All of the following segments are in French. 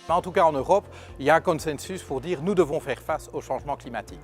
Mais en tout cas en Europe, il y a un consensus pour dire nous devons faire face au changement climatique.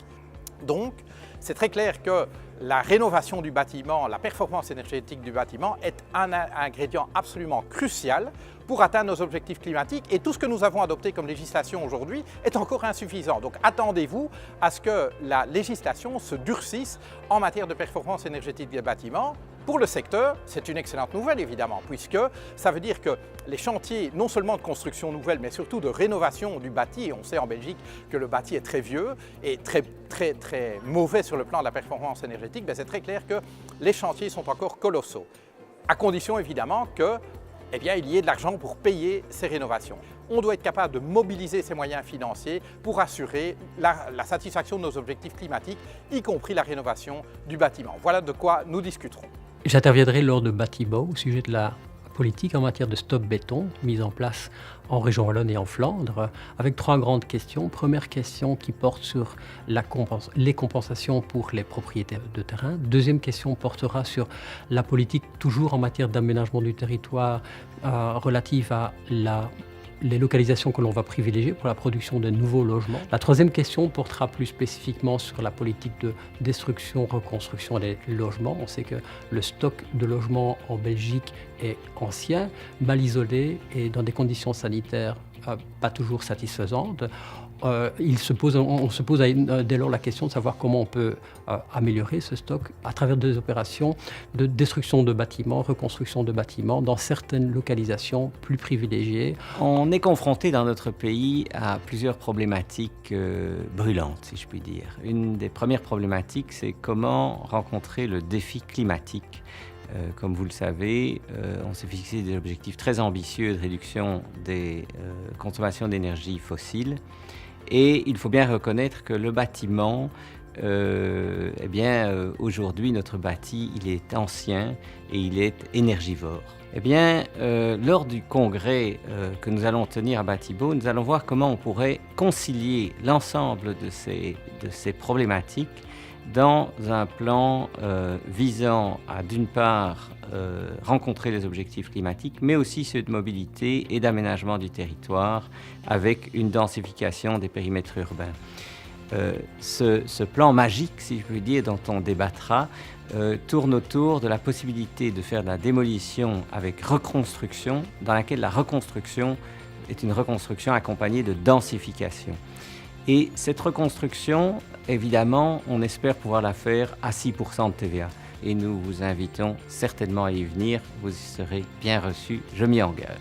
Donc, c'est très clair que la rénovation du bâtiment, la performance énergétique du bâtiment est un ingrédient absolument crucial pour atteindre nos objectifs climatiques et tout ce que nous avons adopté comme législation aujourd'hui est encore insuffisant. Donc attendez-vous à ce que la législation se durcisse en matière de performance énergétique des bâtiments. Pour le secteur, c'est une excellente nouvelle évidemment, puisque ça veut dire que les chantiers, non seulement de construction nouvelle, mais surtout de rénovation du bâti, et on sait en Belgique que le bâti est très vieux et très mauvais sur le plan de la performance énergétique, c'est très clair que les chantiers sont encore colossaux, à condition évidemment que il y ait de l'argent pour payer ces rénovations. On doit être capable de mobiliser ces moyens financiers pour assurer la satisfaction de nos objectifs climatiques, y compris la rénovation du bâtiment. Voilà de quoi nous discuterons. J'interviendrai lors de Batibo au sujet de la politique en matière de stop béton mise en place en région Wallonne et en Flandre, avec 3 grandes questions. Première question qui porte sur les compensations pour les propriétaires de terrain. Deuxième question portera sur la politique toujours en matière d'aménagement du territoire relative à les localisations que l'on va privilégier pour la production de nouveaux logements. La troisième question portera plus spécifiquement sur la politique de destruction, reconstruction des logements. On sait que le stock de logements en Belgique est ancien, mal isolé et dans des conditions sanitaires pas toujours satisfaisantes. On se pose dès lors la question de savoir comment on peut améliorer ce stock à travers des opérations de destruction de bâtiments, reconstruction de bâtiments dans certaines localisations plus privilégiées. On est confronté dans notre pays à plusieurs problématiques brûlantes, si je puis dire. Une des premières problématiques, c'est comment rencontrer le défi climatique. Comme vous le savez, on s'est fixé des objectifs très ambitieux de réduction des consommations d'énergie fossile. Et il faut bien reconnaître que le bâtiment, aujourd'hui, notre bâti, il est ancien et il est énergivore. Lors du congrès que nous allons tenir à Batibo, nous allons voir comment on pourrait concilier l'ensemble de ces problématiques dans un plan visant à, d'une part, rencontrer les objectifs climatiques, mais aussi ceux de mobilité et d'aménagement du territoire avec une densification des périmètres urbains. Ce plan magique, si je puis dire, dont on débattra, tourne autour de la possibilité de faire de la démolition avec reconstruction, dans laquelle la reconstruction est une reconstruction accompagnée de densification. Et cette reconstruction, évidemment, on espère pouvoir la faire à 6% de TVA. Et nous vous invitons certainement à y venir. Vous y serez bien reçus, je m'y engage.